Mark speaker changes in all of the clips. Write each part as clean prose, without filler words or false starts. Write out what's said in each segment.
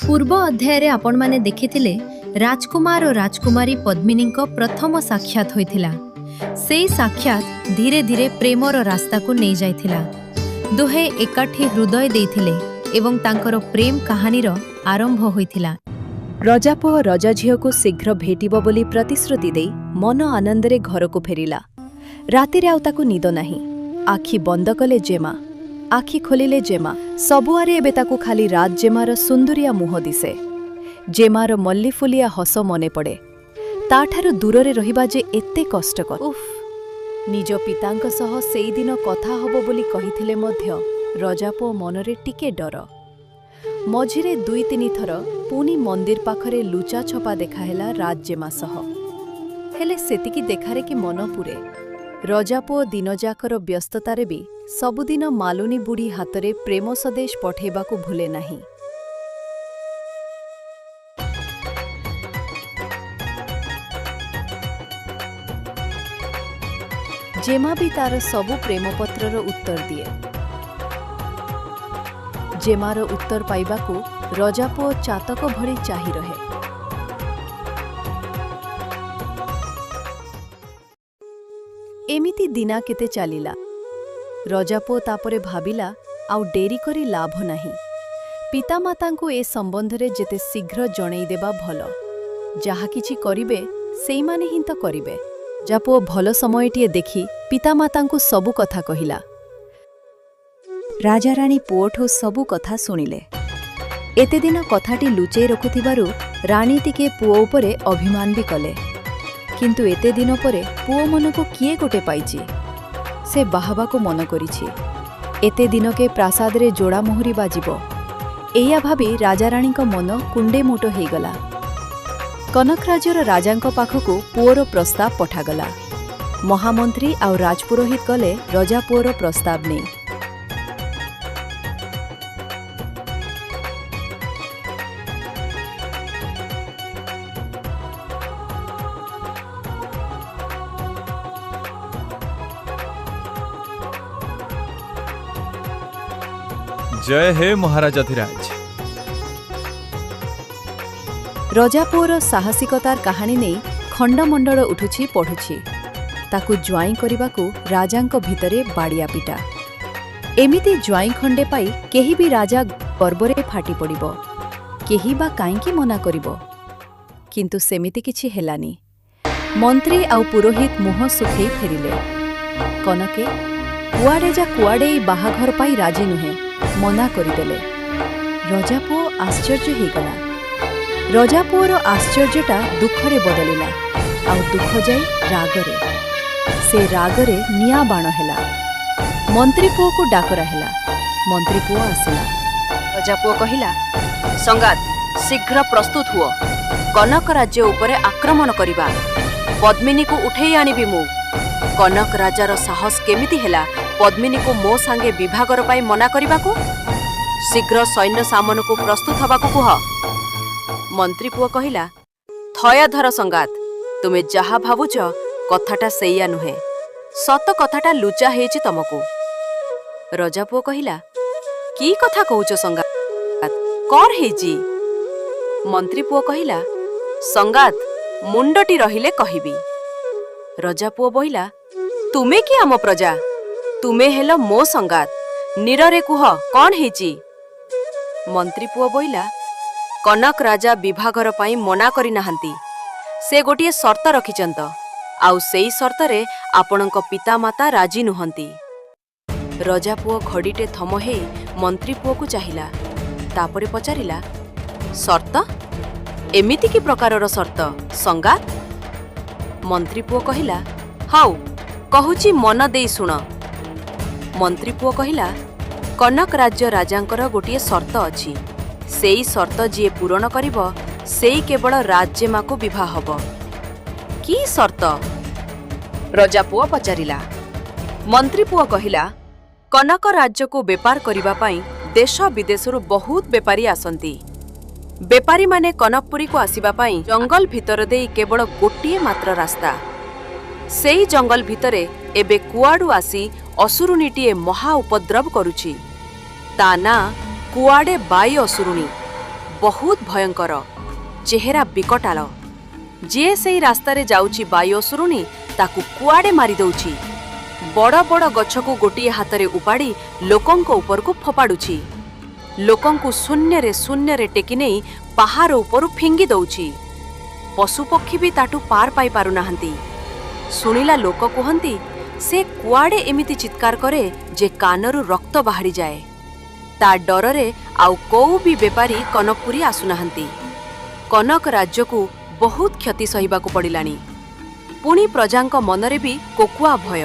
Speaker 1: पूर्व अध्याय रे आपण माने देखिथिले राजकुमार और राजकुमारी पद्मिनी को प्रथम साक्षात होइथिला। से साक्षात धीरे धीरे प्रेमर रास्ता को नहीं जाइथिला। दुहे एकाठी हृदय देइथिले एवं तांकर प्रेम कहानी रो आरंभ होइथिला।
Speaker 2: रजापुओ रजा झील को शीघ्र भेटिब बोली प्रतिश्रुति दे मन आनंदरे घर को फेरिला। राति रे आउ ताकू निद नाही। आखि बंद कले जेमा, आखि खोलिले जेमा। सबुआरे एबे ताकू खाली रात जेमार सुंदरिया मुह दिसे। जेमार मल्लीफुलिया हस मने पड़े। ताठारु दूररे रहिबा जे एत्ते कष्टकर। उफ, निज पितांक सह सेई दिन कथा हबो बोली कहिथिले मध्य रजापुओ मनरे टिके डर। मझिरे 2-3 थर पुनी मंदिर पाखरे लुचा छपा देखाहेला राजजेमा सह। हेले सेतिकी देखारे कि मन पुरे। रजापुओ दिनजाकर व्यस्ततारे भी सबुदिन मालुनी बुढ़ी हातरे प्रेम सदेश पठेबाकू भूले नाही। जेमा भी तार सबु प्रेमपत्रर उत्तर दिए। जेमार उत्तर पाइबाकू रजापुओ चातक भली चाही रहे। एमिति दिना केते चालिला। रजापुओ तापरे भाबिला आउ डेरी करी लाभ नाही। पितामातांकू ए संबंधरे जेते शीघ्र जणई देबा भल। जाहा किछि करिबे सेई माने हिं तो करिबे। रजापुओ भल समयटिए देखि पितामातांकू सबु कथा कहिला। राजा राणी पुओठू सबु कथा सुनिले। एते दिन कथाटी लुचेई रखुथिबारु राणी टिके पुओ उपरे अभिमान भी कले। किंतु एते दिन परे पुओ मन को किए गोटे पाइछि। से बाहबा को मन करिछि। एते दिन के प्रासाद रे जोड़ा मोहरी बाजिबो। एया भाबी राजा राणी को मन कुंडे मोटो हेगला। कनकराजर राजांको पाखकू पुओर प्रस्ताव पठागला। महामंत्री आउ राजपुरोहित गले रजापुओर प्रस्ताव ने।
Speaker 3: जय हे महाराजाधिराज।
Speaker 2: रजापुओर साहसिकतार कहानी नहीं खंडमंडल उठुछि पढ़ुछि। ताकू ज्वाई करिबाकू राजांको भितरे बाड़िया पिटा। एमिति ज्वाई खंडे पाई केही भी राजा गर्वरे फाटी पड़िबो। केही बा काईकी मना करिबो। किंतु सेमिति किछि हेलानी। मंत्री आउ पुरोहित मुह सुखेई फेरिले। कनके कुआडे जा कुआडे बाहाघर पाई राजी नुहे, मना करिदेले। रजापुओ आश्चर्य हेगला। रजापुओर आश्चर्यटा दुखरे बदलिला। आउ दुख जाई रागरे। से रागरे निया बाण हेला। मंत्री पुओ को डाकरा हेला। मंत्री पुओ आसिला।
Speaker 4: रजापुओ कहिला, संगात शीघ्र प्रस्तुत हुओ। कनक राज्य उपरे आक्रमण करिबा। पद्मिनी को उठेई आनिबी मु। कनक राजार साहस केमिति हेला पद्मिनी को मो सांगे विभागर पाई मना करिबाकू? शीघ्र सैन्य सामन को प्रस्तुत हबाकू कुह। मंत्री पुओ कहिला, थया धर संगात। तुमे जहा भाबुछ कथाटा सेया नुहे। सत कथाटा लुचा हेछि तमकू। रजापुओ कहिला, की कथा कहूछ संगात? कर हेछि? मंत्री पुओ कहिला, संगात मुंडटी रहिले कहिबी। रजापुओ बोइला, तुमे कि आम प्रजा? तुमे हेलो मो संगात। निररे कुह कौन हेछि? मंत्री पुओ बोइला, कनक राजा विभागर पाई मना करि नाहंती। से गोटिए शर्त रखिचंत। आउ सेई शर्तरे आपणक पितामाता राजी नुहंती। रजापुओ घड़ीटे थम हेई मंत्री पुओ को चाहिला। तापरे पचारिला, शर्त? एमिति कि प्रकारर शर्त संगात? मंत्री पुओ कहिला, हाउ कहूची मन देई सुण। मंत्री पुओ कहिला, कनक राज्य राजांकर गोटिए शर्त अछि। सेई शर्त जिए पूरण करिब सेई केवल राजजेमा को विवाह हब। की शर्त? रजापुओ पचारिला। मंत्री पुओ कहिला, कनक राज्य को बेपार करिबा पाई देश विदेशरु बहुत बेपारी आसंती। बेपारी माने कनकपुरी को आसीबा पाई जंगल भितर देई केवल गोटिए मात्र रास्ता। सेई जंगल भितरे एबे कुआडू आसी असुरुनीटीए महा उपद्रव करुछि। ता ना कुआडे बाई असुरुणी। ବହୁତ ଭୟଙ୍କର, ଚେହେରା ବିକଟାଳ। ଯିଏ ସେଇ ରାସ୍ତାରେ ଯାଉଛି ବାଇ ଅସୁରୁଣୀ ତାକୁ କୁଆଡ଼େ ମାରିଦେଉଛି। ବଡ଼ ବଡ଼ ଗଛକୁ ଗୋଟିଏ ହାତରେ ଉପାଡ଼ି ଲୋକଙ୍କ ଉପରକୁ ଫୋପାଡ଼ୁଛି। ଲୋକଙ୍କୁ ଶୂନ୍ୟରେ ଟେକି ନେଇ ପାହାଡ଼ ଉପରୁ ଫିଙ୍ଗି ଦଉଛି। ପଶୁପକ୍ଷୀ ବି ତାଠୁ ପାର ପାଇ ପାରୁନାହାନ୍ତି। ଶୁଣିଲା ଲୋକ କୁହନ୍ତି ସେ କୁଆଡ଼େ ଏମିତି ଚିତ୍କାର କରେ ଯେ କାନରୁ ରକ୍ତ ବାହାରିଯାଏ। ତା ଡରରେ ଆଉ କୋଉ ବି ବେପାରୀ କନକପୁରୀ ଆସୁନାହାନ୍ତି। କନକ ରାଜ୍ୟକୁ ବହୁତ କ୍ଷତି ସହିବାକୁ ପଡ଼ିଲାଣି। ପୁଣି ପ୍ରଜାଙ୍କ ମନରେ ବି କୋକୁଆ ଭୟ।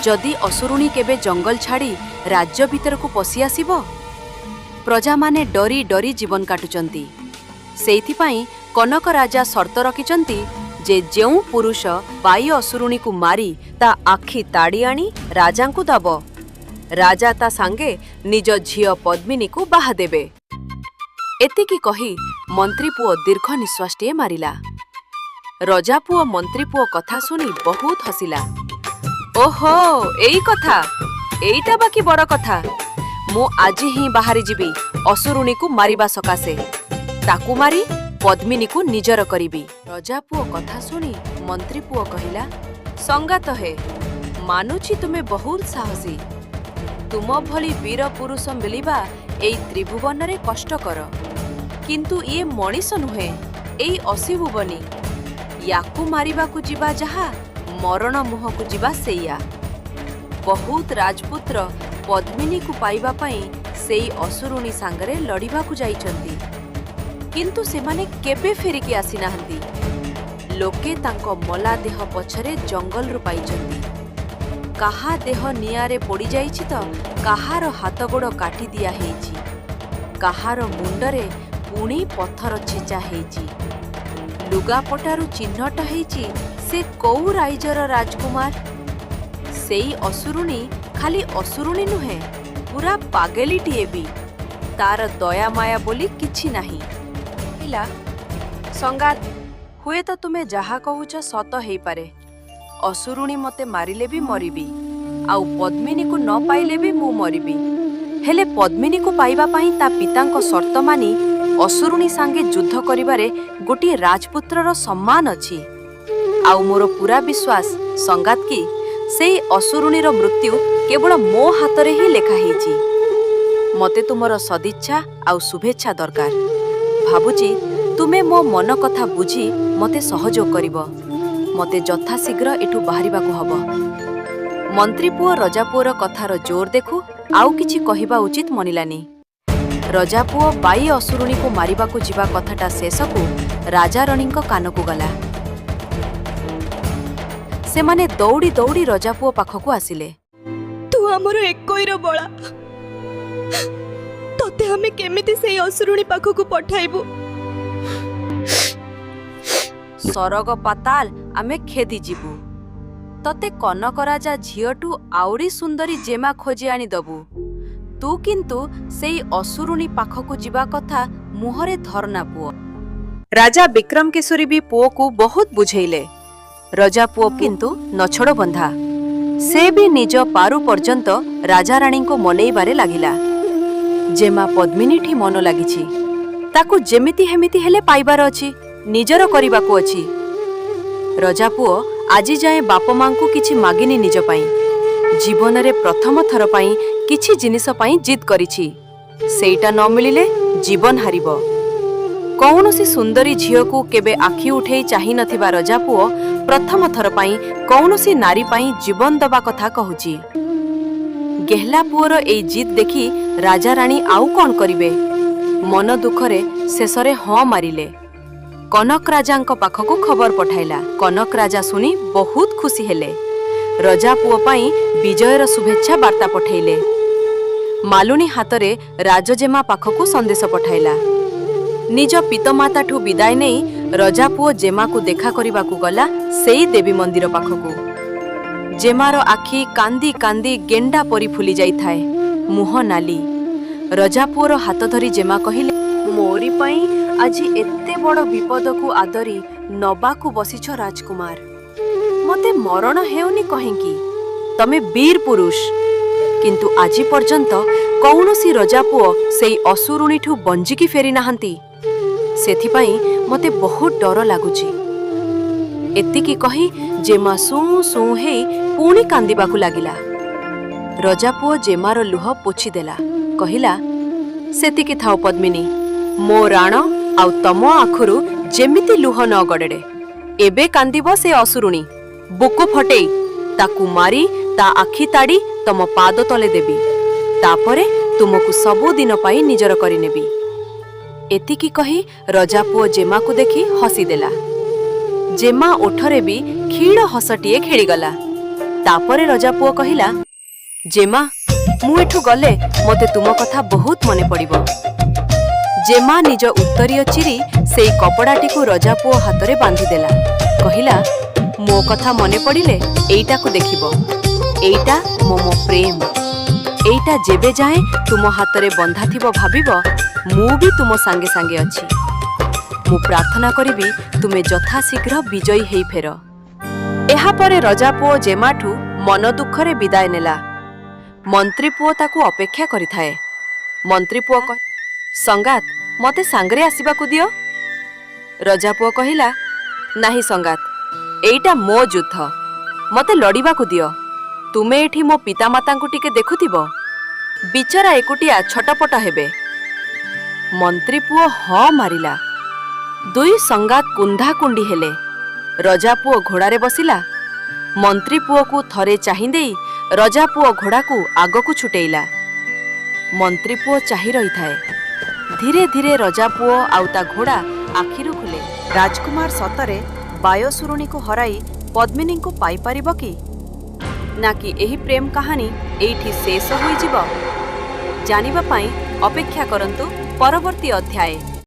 Speaker 4: ଯଦି ଅସୁରୁଣୀ କେବେ ଜଙ୍ଗଲ ଛାଡ଼ି ରାଜ୍ୟ ଭିତରକୁ ପଶି ଆସିବ? ପ୍ରଜାମାନେ ଡରି ଡରି ଜୀବନ କାଟୁଛନ୍ତି। ସେଇଥିପାଇଁ କନକ ରାଜା ସର୍ତ୍ତ ରଖିଛନ୍ତି ଯେ ଯେଉଁ ପୁରୁଷ ବାଇ ଅସୁରୁଣୀକୁ ମାରି ତା ଆଖି ତାଡ଼ି ଆଣି ରାଜାଙ୍କୁ ଦବ, ରାଜା ତା ସାଙ୍ଗେ ନିଜ ଝିଅ ପଦ୍ମିନୀକୁ ବାହା ଦେବେ। ଏତିକି କହି ମନ୍ତ୍ରୀ ପୁଅ ଦୀର୍ଘ ନିଶ୍ୱାସଟିଏ ମାରିଲା। ରଜା ପୁଅ ମନ୍ତ୍ରୀ ପୁଅ କଥା ଶୁଣି ବହୁତ ହସିଲା। ଓହୋ, ଏଇ କଥା, ଏଇଟା ବାକି ବଡ଼ କଥା। ମୁଁ ଆଜି ହିଁ ବାହାରି ଯିବି ଅସୁରୁଣୀକୁ ମାରିବା ସକାଶେ। ତାକୁ ମାରି ପଦ୍ମିନୀକୁ ନିଜର କରିବି। ରଜା ପୁଅ କଥା ଶୁଣି ମନ୍ତ୍ରୀ ପୁଅ କହିଲା, ସଙ୍ଗାତ ହେ, ମାନୁଛି ତୁମେ ବହୁତ ସାହସୀ। ତୁମ ଭଳି ବୀର ପୁରୁଷ ମିଳିବା ଏଇ ତ୍ରିଭୁବନରେ କଷ୍ଟକର। କିନ୍ତୁ ଇଏ ମଣିଷ ନୁହେଁ, ଏଇ ଅସିଭୁବନୀ। ୟାକୁ ମାରିବାକୁ ଯିବା ଯାହା, ମରଣ ମୁହଁକୁ ଯିବା ସେଇଆ। ବହୁତ ରାଜପୁତ୍ର ପଦ୍ମିନୀକୁ ପାଇବା ପାଇଁ ସେଇ ଅସୁରୁଣୀ ସାଙ୍ଗରେ ଲଢ଼ିବାକୁ ଯାଇଛନ୍ତି, କିନ୍ତୁ ସେମାନେ କେବେ ଫେରିକି ଆସିନାହାନ୍ତି। ଲୋକେ ତାଙ୍କ ମଲା ଦେହ ପଛରେ ଜଙ୍ଗଲରୁ ପାଇଛନ୍ତି। କାହା ଦେହ ନିଆଁରେ ପୋଡ଼ିଯାଇଛି ତ କାହାର ହାତ ଗୋଡ଼ କାଟି ଦିଆ ହେଇଛି। କାହାର ମୁଣ୍ଡରେ ପୁଣି ପଥର ଛେଚା ହେଇଛି। ଲୁଗାପଟାରୁ ଚିହ୍ନଟ ହେଇଛି ସେ କୋଉ ରାଇଜର ରାଜକୁମାର। ସେଇ ଅସୁରୁଣୀ ଖାଲି ଅସୁରୁଣୀ ନୁହେଁ, ପୁରା ପାଗେଲିଟିଏ ବି। ତାର ଦୟାମାୟା ବୋଲି କିଛି ନାହିଁ। ସଙ୍ଗାତ, ହୁଏତ ତୁମେ ଯାହା କହୁଛ ସତ ହେଇପାରେ। ଅସୁରୁଣୀ ମତେ ମାରିଲେ ବି ମରିବି, ଆଉ ପଦ୍ମିନୀକୁ ନ ପାଇଲେ ବି ମୁଁ ମରିବି। ହେଲେ ପଦ୍ମିନୀକୁ ପାଇବା ପାଇଁ ତା ପିତାଙ୍କ ସର୍ତ୍ତ ମାନି ଅସୁରୁଣୀ ସାଙ୍ଗେ ଯୁଦ୍ଧ କରିବାରେ ଗୋଟିଏ ରାଜପୁତ୍ରର ସମ୍ମାନ ଅଛି। ଆଉ ମୋର ପୁରା ବିଶ୍ୱାସ ସଙ୍ଗାତ କି ସେଇ ଅସୁରୁଣୀର ମୃତ୍ୟୁ କେବଳ ମୋ ହାତରେ ହିଁ ଲେଖା ହେଇଛି। ମତେ ତୁମର ସଦିଚ୍ଛା ଆଉ ଶୁଭେଚ୍ଛା ଦରକାର। ଭାବୁଛି ତୁମେ ମୋ ମନ କଥା ବୁଝି ମତେ ସହଯୋଗ କରିବ। ମତେ ଯଥାଶୀଘ୍ର ଏଠୁ ବାହାରିବାକୁ ହବ। ମନ୍ତ୍ରୀ ପୁଅ ରଜାପୁଅର କଥାର ଜୋର ଦେଖୁ ଆଉ କିଛି କହିବା ଉଚିତ ମନିଲାନି। ରଜାପୁଅ ବାଇ ଅସୁରୁଣୀକୁ ମାରିବାକୁ ଯିବା କଥାଟା ଶେଷକୁ ରାଜାରାଣୀଙ୍କ କାନକୁ ଗଲା। ସେମାନେ ଦୌଡ଼ି ଦୌଡ଼ି ରଜାପୁଅ ପାଖକୁ ଆସିଲେ।
Speaker 5: ତୁ ଆମର ଏକଇର ବଳା, ତତେ ଆମେ କେମିତି ସେଇ ଅସୁରୁଣୀ ପାଖକୁ ପଠାଇବୁ?
Speaker 4: ସରଗ ପାତାଲ ଆମେ ଖେଦି ଯିବୁ। ତତେ କନକ ରାଜା ଝିଅଠୁ ଆଉରି ସୁନ୍ଦରୀ ଜେମା ଖୋଜି ଆଣି ଦବୁ। ତୁ କିନ୍ତୁ ସେଇ ଅସୁରୁଣୀ ପାଖକୁ ଯିବା କଥା ମୁହଁରେ ଧରନା ପୁଅ। ରାଜା ବିକ୍ରମ କେଶରୀ ବି ପୁଅକୁ ବହୁତ ବୁଝେଇଲେ। ରଜା ପୁଅ କିନ୍ତୁ ନଛୋଡ଼ ବନ୍ଧା। ସେ ବି ନିଜ ପାରୁ ପର୍ଯ୍ୟନ୍ତ ରାଜାରାଣୀଙ୍କୁ ମନେଇବାରେ ଲାଗିଲା। ଜେମା ପଦ୍ମିନୀଠି ମନ ଲାଗିଛି। ତାକୁ ଯେମିତି ହେମିତି ହେଲେ ପାଇବାର ଅଛି, ନିଜର କରିବାକୁ ଅଛି। ରଜା ପୁଅ ଆଜି ଯାଏଁ ବାପ ମାଙ୍କୁ କିଛି ମାଗିନି ନିଜ ପାଇଁ। ଜୀବନରେ ପ୍ରଥମ ଥର ପାଇଁ କିଛି ଜିନିଷ ପାଇଁ ଜିଦ୍ କରିଛି। ସେଇଟା ନ ମିଳିଲେ ଜୀବନ ହାରିବ। କୌଣସି ସୁନ୍ଦରୀ ଝିଅକୁ କେବେ ଆଖି ଉଠେଇ ଚାହିଁ ନଥିବା ରଜା ପୁଅ ପ୍ରଥମ ଥର ପାଇଁ କୌଣସି ନାରୀ ପାଇଁ ଜୀବନ ଦେବା କଥା କହୁଛି। ଗେହ୍ଲା ପୁଅର ଏଇ ଜିଦ୍ ଦେଖି ରାଜାରାଣୀ ଆଉ କ'ଣ କରିବେ? ମନ ଦୁଃଖରେ ଶେଷରେ ହଁ ମାରିଲେ। କନକ ରାଜାଙ୍କ ପାଖକୁ ଖବର ପଠାଇଲା। କନକ ରାଜା ଶୁଣି ବହୁତ ଖୁସି ହେଲେ। ରଜା ପୁଅ ପାଇଁ ବିଜୟର ଶୁଭେଚ୍ଛା ବାର୍ତ୍ତା ପଠାଇଲେ। ମାଲୁଣୀ ହାତରେ ରାଜଜେମା ପାଖକୁ ସନ୍ଦେଶ ପଠାଇଲା। ନିଜ ପିତାମାତାଠୁ ବିଦାୟ ନେଇ ରଜା ପୁଅ ଜେମାକୁ ଦେଖା କରିବାକୁ ଗଲା ସେଇ ଦେବୀ ମନ୍ଦିର ପାଖକୁ। ଜେମାର ଆଖି କାନ୍ଦି କାନ୍ଦି ଗେଣ୍ଡା ପରି ଫୁଲି ଯାଇଥାଏ, ମୁହଁ ନାଲି। ରଜା ପୁଅର ହାତ ଧରି ଜେମା କହିଲେ, ମୋରି ପାଇଁ ଆଜି ଏତେ ବଡ଼ ବିପଦକୁ ଆଦରି ନବାକୁ ବସିଛ ରାଜକୁମାର। ମତେ ମରଣ ହେଉନି କାହିଁକି? ତମେ ବୀର ପୁରୁଷ। କିନ୍ତୁ ଆଜି ପର୍ଯ୍ୟନ୍ତ କୌଣସି ରଜାପୁଅ ସେଇ ଅସୁରୁଣୀଠୁ ବଞ୍ଚିକି ଫେରି ନାହାନ୍ତି। ସେଥିପାଇଁ ମତେ ବହୁତ ଡର ଲାଗୁଛି। ଏତିକି କହି ଜେମା ସୁଁ ସୁଁ ହେଇ ପୁଣି କାନ୍ଦିବାକୁ ଲାଗିଲା। ରଜାପୁଅ ଜେମାର ଲୁହ ପୋଛିଦେଲା, କହିଲା, ସେତିକି ଥାଉ ପଦ୍ମିନୀ, ମୋ ରାଣ ଆଉ ତମ ଆଖରୁ ଯେମିତି ଲୁହ ନ ଗଡ଼େଡ଼େ। ଏବେ କାନ୍ଦିବ ସେ ଅସୁରୁଣୀ। ବୁକୁ ଫଟେଇ ତାକୁ ମାରି ତା ଆଖି ତାଡ଼ି ତମ ପାଦ ତଳେ ଦେବି। ତାପରେ ତୁମକୁ ସବୁଦିନ ପାଇଁ ନିଜର କରିନେବି। ଏତିକି କହି ରଜାପୁଅ ଜେମାକୁ ଦେଖି ହସିଦେଲା। ଜେମା ଓଠରେ ବି କ୍ଷୀଣ ହସଟିଏ ଖେଳିଗଲା। ତାପରେ ରଜାପୁଅ କହିଲା, ଜେମା, ମୁଁ ଏଠୁ ଗଲେ ମତେ ତୁମ କଥା ବହୁତ ମନେ ପଡ଼ିବ। ଜେମା ନିଜ ଉତ୍ତରୀୟ ଚିରି ସେଇ କପଡ଼ାଟିକୁ ରଜାପୁଅ ହାତରେ ବାନ୍ଧିଦେଲା। କହିଲା, ମୋ କଥା ମନେ ପଡ଼ିଲେ ଏଇଟାକୁ ଦେଖିବ। ଏଇଟା ମୋ ପ୍ରେମ। ଏଇଟା ଯେବେ ଯାଏଁ ତୁମ ହାତରେ ବନ୍ଧା ଥିବ ଭାବିବ ମୁଁ ବି ତୁମ ସାଙ୍ଗେ ସାଙ୍ଗେ ଅଛି। ମୁଁ ପ୍ରାର୍ଥନା କରିବି ତୁମେ ଯଥାଶୀଘ୍ର ବିଜୟୀ ହେଇ ଫେର। ଏହାପରେ ରଜାପୁଅ ଜେମାଠୁ ମନ ଦୁଃଖରେ ବିଦାୟ ନେଲା। ମନ୍ତ୍ରୀପୁଅ ତାକୁ ଅପେକ୍ଷା କରିଥାଏ। ମନ୍ତ୍ରୀପୁଅ କହେ, ସଙ୍ଗାତ, ମତେ ସାଙ୍ଗରେ ଆସିବାକୁ ଦିଅ। ରଜାପୁଅ କହିଲା, ନାହିଁ ସଙ୍ଗାତ, ଏଇଟା ମୋ ଯୁଦ୍ଧ। ମତେ ଲଢ଼ିବାକୁ ଦିଅ। ତୁମେ ଏଠି ମୋ ପିତାମାତାଙ୍କୁ ଟିକେ ଦେଖୁଥିବ। ବିଚରା ଏକୁଟିଆ ଛଟପଟ ହେବେ। ମନ୍ତ୍ରୀପୁଅ ହଁ ମାରିଲା। ଦୁଇ ସଙ୍ଗାତ କୁଣ୍ଢାକୁଣ୍ଢି ହେଲେ। ରଜାପୁଅ ଘୋଡ଼ାରେ ବସିଲା। ମନ୍ତ୍ରୀପୁଅକୁ ଥରେ ଚାହିଁ ଦେଇ ରଜାପୁଅ ଘୋଡ଼ାକୁ ଆଗକୁ ଛୁଟେଇଲା। ମନ୍ତ୍ରୀପୁଅ ଚାହିଁ ରହିଥାଏ। ଧୀରେ ଧୀରେ ରଜାପୁଅ ଆଉ ତା ଘୋଡ଼ା ଆଖିରୁ ଖୋଲେ। ରାଜକୁମାର ସତରେ ବାୟସୁରୁଣୀକୁ ହରାଇ ପଦ୍ମିନୀଙ୍କୁ ପାଇପାରିବ କି? ନା କି ଏହି ପ୍ରେମ କାହାଣୀ ଏଇଠି ଶେଷ ହୋଇଯିବ? ଜାଣିବା ପାଇଁ ଅପେକ୍ଷା କରନ୍ତୁ ପରବର୍ତ୍ତୀ ଅଧ୍ୟାୟ।